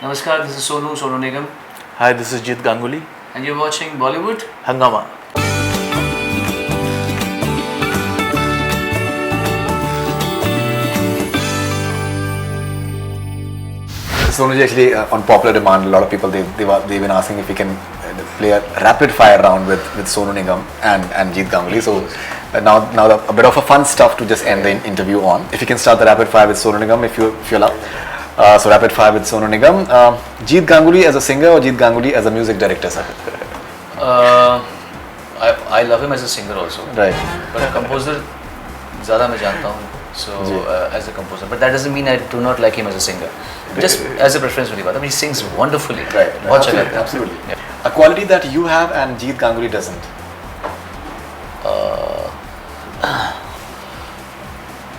Namaskar, this is Sonu Nigam. Hi, this is Jeet Ganguly. And you're watching Bollywood Hangama. Sonu ji, actually, on popular demand, a lot of people they've been asking if we can play a rapid fire round with Sonu Nigam and Jeet Ganguly. So now a bit of a fun stuff to just end the interview on. If you can start the rapid fire with Sonu Nigam, if you allow. So rapid fire with Sonu Nigam. Jeet Ganguly as a singer or Jeet Ganguly as a music director, sir? I love him as a singer also. Right. But a composer, ज़्यादा मैं जानता हूँ. So as a composer, but that doesn't mean I do not like him as a singer. Just as a preference वाली बात है. He sings wonderfully. Right. बहुत अच्छा लगता है. Absolutely. Yeah. A quality that you have and Jeet Ganguly doesn't.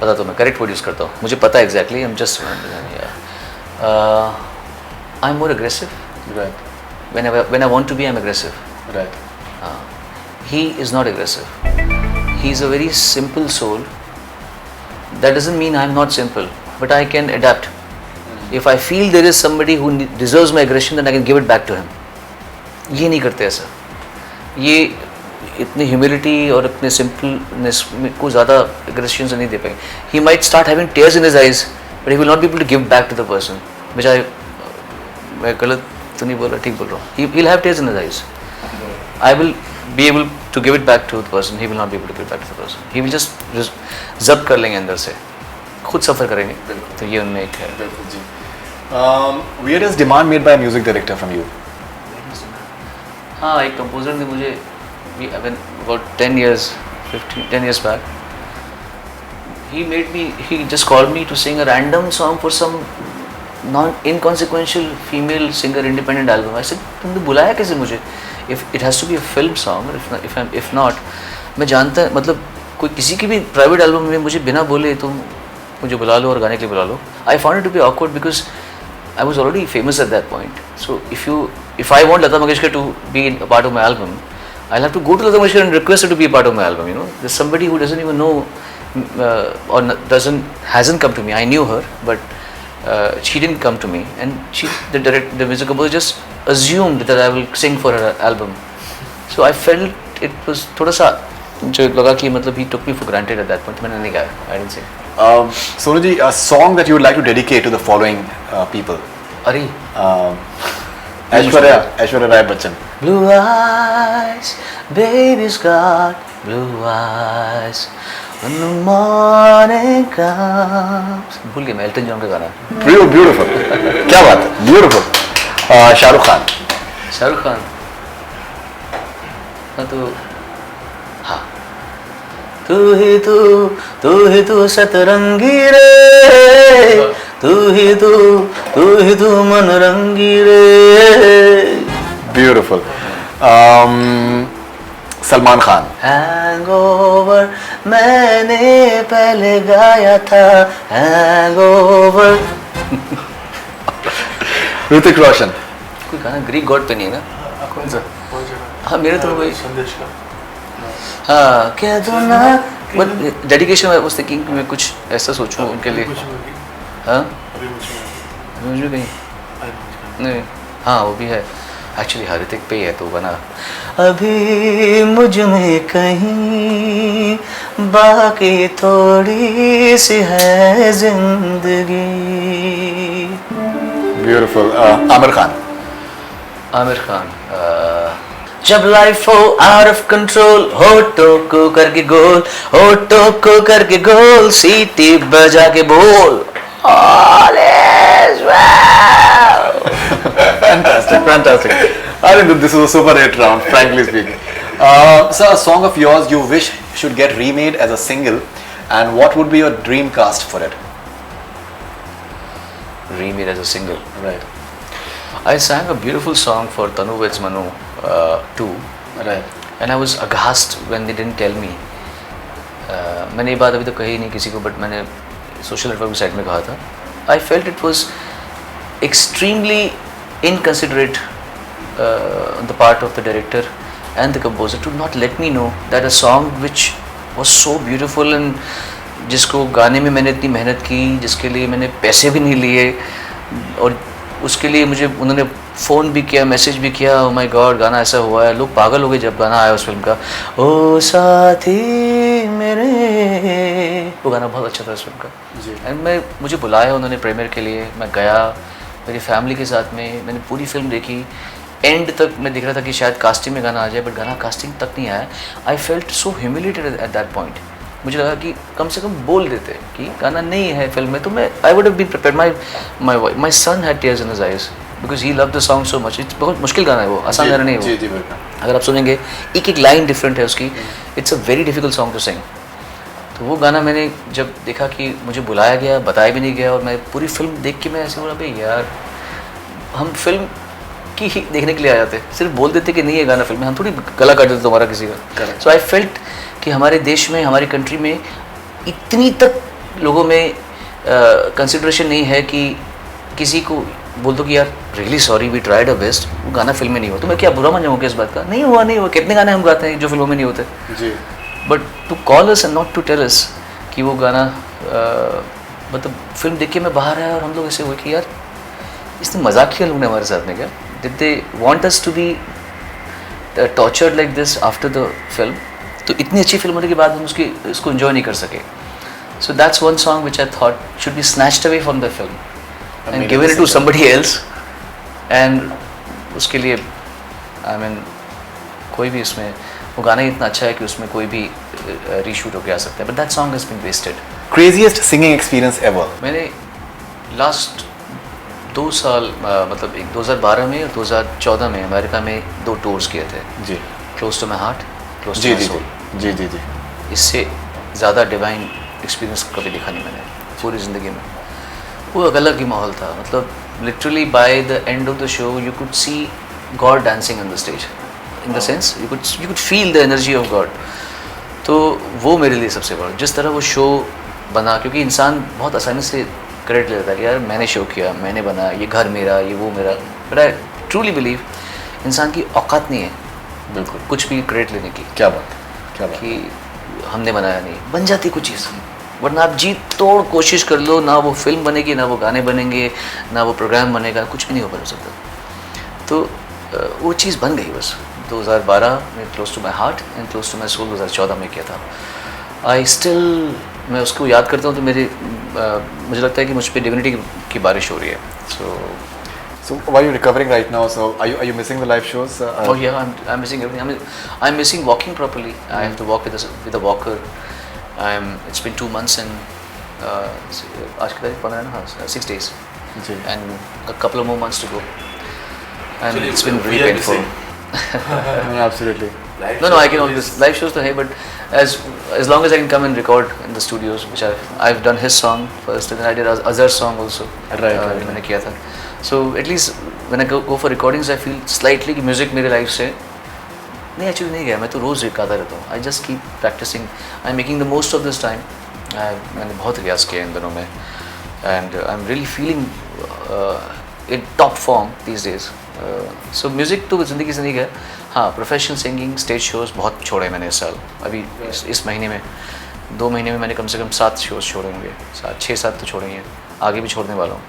बता तो मैं करेक्ट वर्ड यूज़ करता हूँ. मुझे पता exactly. I'm just I'm more aggressive. Right. When I want to be, I'm aggressive. Right. He is not aggressive. He's a very simple soul. That doesn't mean I'm not simple, but I can adapt. If I feel there is somebody who deserves my aggression, then I can give it back to him. ये नहीं करते ऐसा. ये इतनी humility और इतने simpleness को ज़्यादा aggression से नहीं दे पाएंगे. He might start having tears in his eyes, but he will not be able to give back to the person. Which मैं गलत तो नहीं बोल रहा, ठीक बोल रहा हूँ. He'll have tears in his eyes. I will be able to give it back to the person. He will not be able to give it back to the person. He will just जब्त कर लेंगे अंदर से, खुद सफ़र करेंगे. तो ये उनमें एक है. Weirdest demand made by a music director from you? हाँ, एक कंपोजर ने मुझे about 10 years back, he just called me to sing a random song for some inconsequential female singer independent album. I said, तुमने बुलाया कैसे मुझे? If it has to be a film song, or if not, मैं जानता है, मतलब कोई किसी की भी प्राइवेट एल्बम में मुझे बिना बोले तुम मुझे बुला लो और गाने के लिए बुला लो. I found it to be awkward because I was already famous at that point. So if I want Lata Mangeshkar to be a part of my album, I'll have to go to Lata Mangeshkar and request her to be a part of my album. You know, there's somebody who doesn't even know or hasn't come to me. I knew her, but she didn't come to me, and the music composer just assumed that I will sing for her album. So I felt it was थोड़ा सा जो लगा कि मतलब he took me for granted at that point. मैंने नहीं गाया. I didn't sing. Sonu ji, a song that you would like to dedicate to the following people. अरे Aishwarya Rai Bachchan. Blue eyes, baby's got blue eyes. When the morning comes. भूल गया मैं Elton John का गाना. Beautiful. क्या बात है? Beautiful. Shahrukh Khan. हाँ तो हाँ. तू ही तू सतरंगी रे. तू ही तू मनरंगी रे. Beautiful. सलमान खान. हैंगओवर मैंने पहले गाया था. हैंगओवर. ऋतिक रोशन. कोई गाना ग्रीक गॉड पे नहीं है ना? कौन सा? हाँ मेरे तो वही. हाँ क्या दो ना. But dedication I was thinking मैं कुछ ऐसा सोचूं उनके लिए. हाँ मुझे कहीं नहीं. हाँ वो भी है एक्चुअली. ऋतिक पे ही है तो बना. अभी मुझ में कहीं बाकी थोड़ी सी है जिंदगी. Beautiful. आमिर खान. जब लाइफ हो आउट ऑफ कंट्रोल, होठों को करके गोल, सीटी बजा के बोल. All is well. Fantastic. I think this is a super hit round, frankly speaking. So, a song of yours you wish should get remade as a single, and what would be your dream cast for it? Remade as a single. Right. I sang a beautiful song for Tanu Veds Manu 2. Right. And I was aghast when they didn't tell me. मैंने ये बात अभी तो कही नहीं किसी को, but मैंने सोशल नेटवर्क साइट में कहा था. I felt it was extremely inconsiderate on the part of the director and the composer to not let me know that a song which was so beautiful and जिसको गाने में मैंने इतनी मेहनत की, जिसके लिए मैंने पैसे भी नहीं लिए और उसके लिए मुझे उन्होंने फ़ोन भी किया, मैसेज भी किया, ओ माय गॉड गाना ऐसा हुआ है, लोग पागल हो गए जब गाना आया उस फिल्म का, ओ साथी मेरे, वो गाना बहुत अच्छा था उस फिल्म का। एंड मुझे बुलाया उन्होंने प्रीमियर के लिए, मैं गया मेरी फैमिली के साथ में, मैंने पूरी फिल्म देखी, एंड तक मैं देख रहा था कि शायद कास्टिंग में गाना आ जाए, बट गाना कास्टिंग तक नहीं आया। I felt so humiliated at that point. मुझे लगा कि कम से कम बोल देते कि गाना नहीं है फिल्म में, तो मैं I would have been prepared. My son had tears in his eyes because he love the song so much. It's बहुत मुश्किल गाना है वो, आसान गाना नहीं है वो। अगर आप सुनेंगे एक एक लाइन डिफरेंट है उसकी, it's a very difficult song to sing. तो वो गाना मैंने जब देखा कि मुझे बुलाया गया, बताया भी नहीं गया, और मैं पूरी फिल्म देख के मैं ऐसे बोला भाई यार हम फिल्म की ही देखने के लिए आ जाते, सिर्फ बोल देते कि नहीं है गाना फिल्म में, हम थोड़ी गला काट देते तुम्हारा किसी का। सो आई फेल्ट कि हमारे देश में, हमारी कंट्री में इतनी तक लोगों में कंसिडरेशन नहीं है कि किसी को बोल दो कि यार really sorry we tried our best, वो गाना फिल्म में नहीं हुआ, तो मैं क्या बुरा मान जाऊँगा इस बात का? नहीं हुआ, नहीं हुआ। कितने गाने हम गाते हैं जो फिल्मों में नहीं होते जी, but to call us and not to tell us कि वो गाना मतलब फिल्म देख के मैं बाहर आया और हम लोग ऐसे हुए कि यार इसने मजाक किया लोग ने हमारे साथ में क्या? Did they want us to be tortured like this after the film? तो इतनी अच्छी फिल्म होने के बाद हम इसको एंजॉय नहीं कर सके। So that's one song which I thought should be snatched away from the film and given it to somebody else, and उसके लिए आई मीन कोई भी उसमें वो गाना ही इतना अच्छा है कि उसमें कोई भी रीशूट होकर आ सकता है, but that song has been wasted. Craziest singing experience ever? मैंने लास्ट 2 साल मतलब 2012 में और 2014 में अमेरिका में 2 टूर्स किए थे जी, close to my heart, close to my soul. जी जी जी, इससे ज़्यादा डिवाइन एक्सपीरियंस कभी देखा नहीं मैंने पूरी ज़िंदगी में। वो एक अलग ही माहौल था, मतलब literally by the end of the show you could see God dancing on the stage, in the sense you could feel the energy of God. तो वो मेरे लिए सबसे बड़ा, जिस तरह वो शो बना, क्योंकि इंसान बहुत आसानी से क्रेडिट लेता है कि यार मैंने शो किया, मैंने बनाया, ये घर मेरा, ये वो मेरा, बट आई ट्रूली बिलीव इंसान की औकात नहीं है बिल्कुल कुछ भी क्रेडिट लेने की। क्या बात, क्या बात कि हमने बनाया नहीं, बन जाती कुछ चीज़, वरना आप जी तोड़ कोशिश कर लो, ना वो फिल्म बनेगी, ना वो गाने बनेंगे, ना वो प्रोग्राम बनेगा, कुछ भी नहीं हो सकता। तो वो चीज़ बन गई बस 2012 में, close to my heart and close to my soul 2014 में किया था। आई स्टिल, मैं उसको याद करता हूँ तो मुझे लगता है कि मुझ पर डिविनिटी की बारिश हो रही है। So while you're recovering right now, so are you missing the live shows? Oh yeah, I'm missing everything. I'm missing walking properly. I have to walk with a walker. It's been 2 months and आज की तारीख 15 है ना, 6 days, and a couple of more months to go. And actually, it's been really painful. No, absolutely. No, I can always live shows तो है, but as long as I can come and record in the studios, which I've done his song first, and then I did Azhar's song also. Right. मैंने किया था. So at least when I go for recordings, I feel slightly कि music मेरे life से नहीं actually नहीं गया, मैं तो रोज़ गाता रहता हूँ। I just keep practicing, I am making the most of this time. मैंने बहुत रियाज किया इन दिनों में, and I am really feeling in top form these days. So music तो ज़िंदगी से नहीं गया। हाँ, प्रोफेशनल सिंगिंग, स्टेज शोज़ बहुत छोड़े मैंने इस साल। अभी इस महीने में 2 महीने में मैंने कम से कम 7 शोज़ छोड़े होंगे, 6-7 तो छोड़े ही हैं, आगे भी छोड़ने वाला हूँ।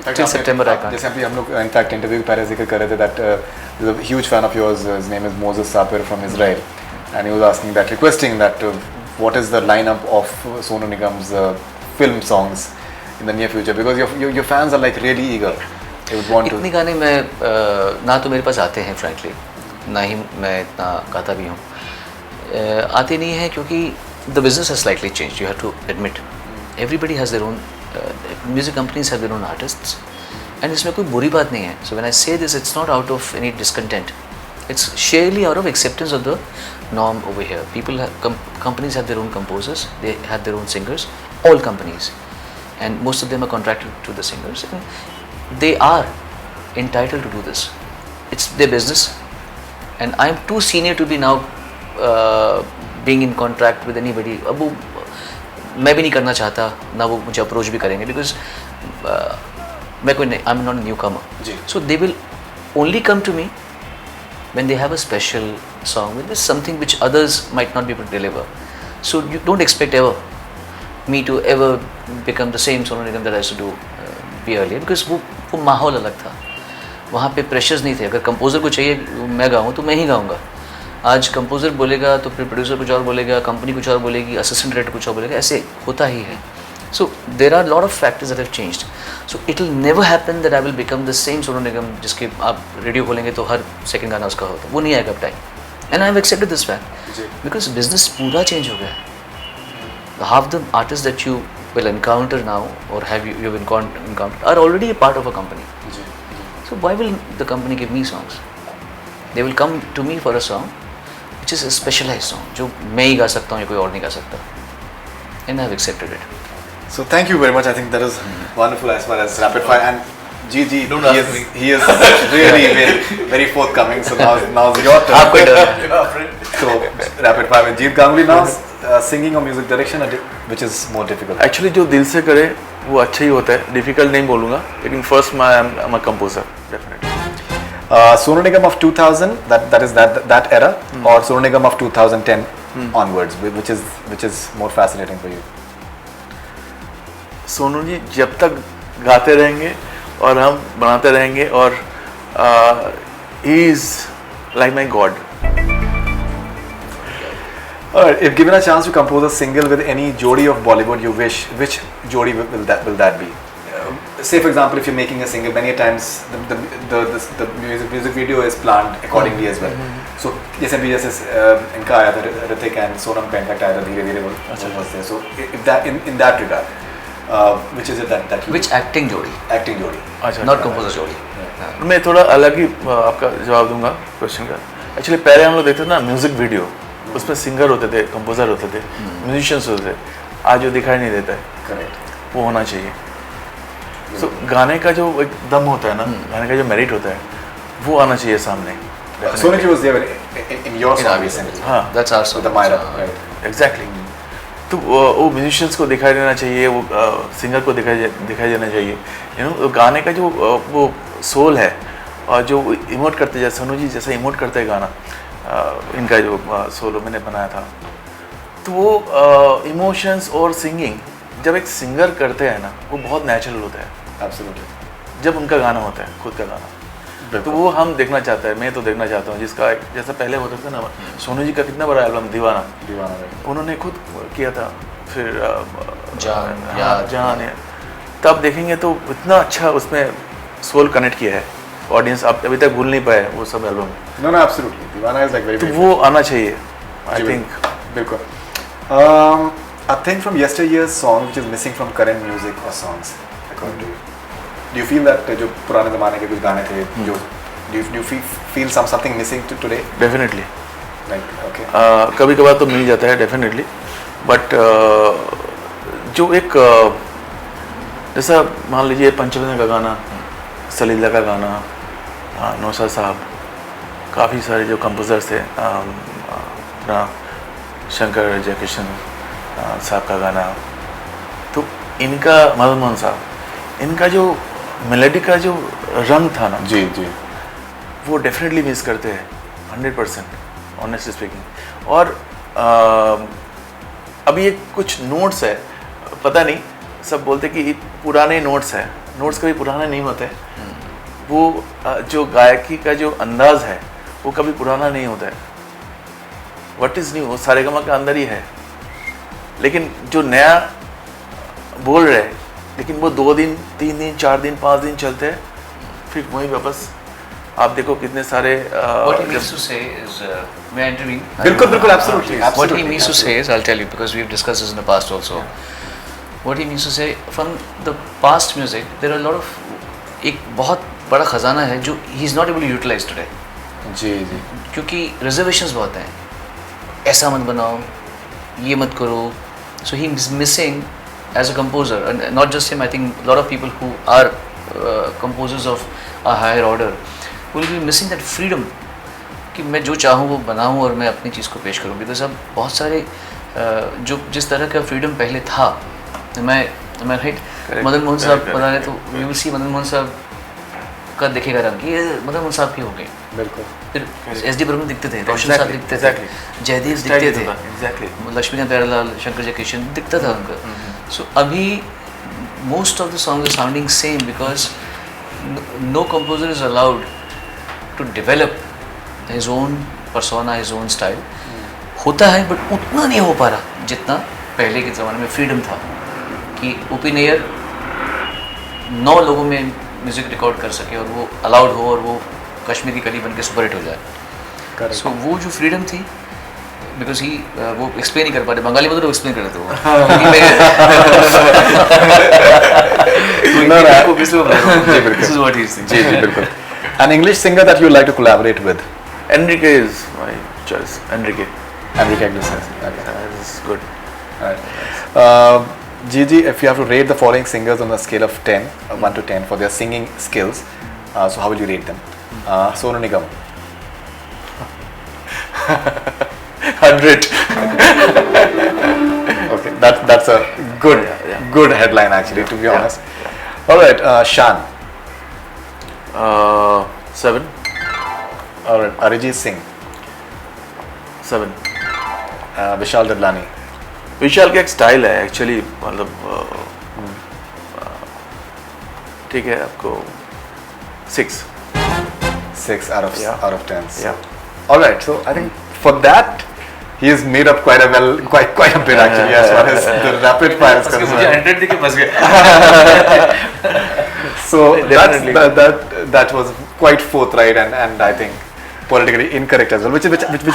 Till September I can't. जैसे अभी हम लोग इनफैक्ट इंटरव्यू पहले जिक्र कर रहे थे that there's a huge fan of yours, his name is Moses Sapir from Israel, and he was asking that, requesting that what is the lineup of Sonu Nigam's film songs in the near future, because your fans are like really eager, they would want to. इतने गाने मैं ना तो मेरे पास आते हैं frankly, ना ही मैं इतना गाता भी हूँ, आते नहीं हैं क्योंकि the business has slightly changed, you have to admit. Everybody has their own music companies have their own artists, and इसमें कोई बुरी बात नहीं है. So when I say this, it's not out of any discontent. It's sheerly out of acceptance of the norm over here. People have companies have their own composers, they have their own singers, all companies, and most of them are contracted to the singers, and they are entitled to do this. It's their business, and I'm too senior to be now being in contract with anybody. अब वो मैं भी नहीं करना चाहता, ना वो मुझे अप्रोच भी करेंगे, बिकॉज मैं कोई नहीं, I am not newcomer, so they will only come to me when they have a special song with something which others might not be able to deliver. So you don't expect ever me to ever become the same Sonu Nigam that I used to do be earlier because वो माहौल अलग था, वहाँ पे pressures नहीं थे. अगर composer को चाहिए मैं गाऊँ तो मैं ही गाऊँगा. आज कंपोज़र बोलेगा तो फिर प्रोड्यूसर कुछ और बोलेगा, कंपनी कुछ और बोलेगी, असिस्टेंट डायरेक्टर कुछ और बोलेगा, ऐसे होता ही है. So there are a lot of factors that have changed. So it will never happen that I will become the same Sonu Nigam जिसके आप रेडियो खोलेंगे तो हर सेकंड गाना उसका होता है, वो नहीं आएगा अब time. And I have accepted this fact because business पूरा change हो गया है. Half the artists that you will encounter now or you've encountered are already a part of a company. So why will the company give me songs? They will come to me for a song which is a specialized song जो मैं ही गा सकता हूँ या कोई और नहीं गा सकता. And I have accepted it. So thank you very much. I think that is wonderful as far as rapid fire. And G, he is really very forthcoming. So now's your turn. आपको डर. So rapid fire with Jeet Ganguly now. Singing or music direction, which is more difficult? Actually जो दिल से करे वो अच्छा ही होता है. डिफिकल्ट नहीं बोलूँगा, लेकिन फर्स्ट मैं am a composer definitely. Sonu Nigam of 2000, that is that era, or Sonu Nigam of 2010 onwards, which is more fascinating for you? Sonu ji जब तक गाते रहेंगे और हम बनाते रहेंगे और he is like my god. Alright, if given a chance to compose a single with any jodi of Bollywood you wish, which jodi will that be? Say for example, if you're making a single, many times the music video is planned accordingly as well. So जैसे इनका आया था Hrithik and Sonam का in fact आया था धीरे धीरे बोलते. So if that in that regard, which is it that you Which acting jodi? Acting jodi. Not composer jodi. मैं थोड़ा अलग ही आपका जवाब दूंगा क्वेश्चन का. एक्चुअली पहले हम लोग देखते थे ना म्यूजिक वीडियो, उसमें सिंगर होते थे, कंपोजर होते थे, म्यूजिशियंस होते थे. आज जो दिखाई नहीं देता है, करेक्ट, वो होना चाहिए. तो गाने का जो एक दम होता है ना, गाने का जो मेरिट होता है, वो आना चाहिए सामने. Sonu Ji was there in your song recently. हाँ, That's our song. The Myra, right? Exactly. तो वो म्यूजिशियंस को दिखाई देना चाहिए, वो सिंगर को दिखाई देना चाहिए. यू नो गाने का जो वो सोल है और जो इमोट करते जैसे सोनू जी जैसा इमोट करते हैं गाना, इनका जो सोलो मैंने बनाया था, तो वो इमोशंस और सिंगिंग जब एक सिंगर करते हैं ना, वो बहुत नेचुरल होता है. Absolutely. जब उनका गाना होता है, खुद का गाना, तो वो हम देखना चाहते हैं. मैं तो देखना चाहता हूँ जिसका जैसा पहले होता था ना, सोनू जी का कितना बड़ा एल्बम दीवाना, उन्होंने खुद किया था. फिर जान, तब देखेंगे तो इतना अच्छा उसमें सोल कनेक्ट किया है. ऑडियंस आप अभी तक भूल नहीं पाए वो सब album. No, absolutely. Divana is like very. तो वो आना चाहिए, आई थिंक. बिल्कुल. A thing from yesteryear's song which is missing from current music or songs, according to you. Do you feel that जो पुराने ज़माने के कुछ गाने थे, जो do you feel something missing today? Definitely. Like, okay. कभी कभार तो मिल जाता है डेफिनेटली, बट जो एक जैसा मान लीजिए पंचतंत्र का गाना, सलीला का गाना, नौशाद साहब, काफ़ी सारे जो कंपोजर्स थे, अपना शंकर जयकिशन साहब का गाना, तो इनका मदन मोहन साहब, इनका जो मेलोडी का जो रंग था ना, जी, वो डेफिनेटली मिस करते हैं 100% ऑनेस्टली स्पीकिंग. और अभी ये कुछ नोट्स है, पता नहीं, सब बोलते कि पुराने नोट्स है, नोट्स कभी पुराने नहीं होते. वो जो गायकी का जो अंदाज है वो कभी पुराना नहीं होता है. व्हाट इज़ न्यू सारेगामा के अंदर ही है, लेकिन जो नया बोल रहे, लेकिन वो 2 दिन 3 दिन 4 दिन 5 दिन चलते हैं, फिर वहीं वापस. आप देखो कितने सारे What he means to say is, may I intervene? बिल्कुल, absolutely. What he means to say is, I'll tell you because we've discussed this in the past also. What he means to say, from the past music, there are a lot of, एक बहुत बड़ा खजाना है जो he is not able to utilize today. जी. क्योंकि reservations बहुत हैं, ऐसा मत बनाओ, ये मत करो. So he is missing as a composer, and not just him. I think a lot of people who are composers of a higher order will be missing that freedom कि मैं जो चाहूँ वो बनाऊँ और मैं अपनी चीज़ को पेश करूँ. बिकॉज अब बहुत सारे जो जिस तरह का फ्रीडम पहले था, मैं राइट, मदन मोहन साहब बता रहे तो you will see Madan Mohan साहब का दिखेगा रंग, ये मदन मोहन साहब की हो गए. बिल्कुल. फिर एस डी बर्मन दिखते थे, रोशन साहब दिखते थे, जयदीप दिखते थे, एग्जैक्टली, लक्ष्मीकांत प्यारेलाल, शंकर जयकिशन दिखता था उनका. सो अभी most of the songs are sounding same because no composer is allowed to develop his own persona, his own style. होता है बट उतना नहीं हो पा रहा जितना पहले के ज़माने में फ्रीडम था कि ओपी नैयर 9 लोगों में म्यूज़िक रिकॉर्ड कर सके और वो अलाउड हो और वो कश्मीरी कली बन के सुपरहिट हो जाए. सो वो जो फ्रीडम थी बिकॉज ही वो एक्सप्लेन ही कर पाते. बंगाली में तो एक्सप्लेन कर रहे थे वो. An English singer that you like to collaborate with? Enrique is my choice. Enrique Iglesias. Okay. That is good. Alright. Gigi, if you have to rate the following singers on a scale of 10, 1 to 10 for their singing skills, so how will you rate them? Sonu Nigam. 100. Okay, that's a good headline actually, to be honest. All right, Shan. 7. All right, Arijit Singh. 7. Vishal Dadlani. विशाल का एक style है actually, मतलब ठीक है आपको 6. 6 out of 10. Yeah. All right, so I think for that he has made up quite a bit actually as far as the rapid fire is concerned. 100 देके बस गया. So that was quite forthright and I think politically incorrect as well, which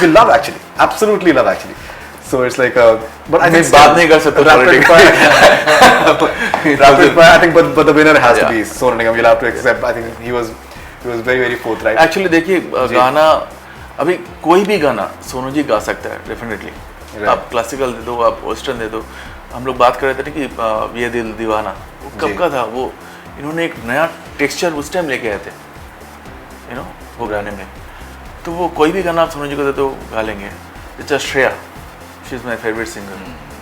we love actually, absolutely love actually. So it's like but I think बात नहीं कर सकते rapid fire. Rapid fire, I think, but the winner has to be Sonu Nigam. You'll have to accept. I think he was very forthright. Actually देखिए गाना, अभी कोई भी गाना सोनू जी गा सकता है डेफिनेटली. आप क्लासिकल दे दो, आप वेस्टर्न दे दो. हम लोग बात कर रहे थे कि ये दिल दीवाना वो कब का था, वो इन्होंने एक नया टेक्सचर उस टाइम लेके आए थे वो गाने में. तो वो कोई भी गाना आप सोनू जी को दे दो गा लेंगे. It's Shreya, she is my favourite singer.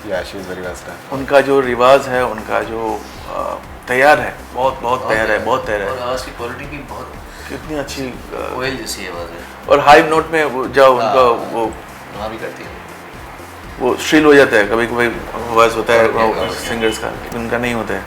Yeah, she is very versatile. उनका जो रिवाज है, उनका जो तैयार है, बहुत तैयार है, बहुत तैयार है. और आवाज़ की क्वालिटी भी बहुत कितनी अच्छी कोयल जैसी आवाज़ है. और हाई नोट में वो जाओ उनका वो वहाँ भी करती है. वो श्रील हो जाता है, कभी कभी वॉइस होता है सिंगर्स का, लेकिन उनका नहीं होता है.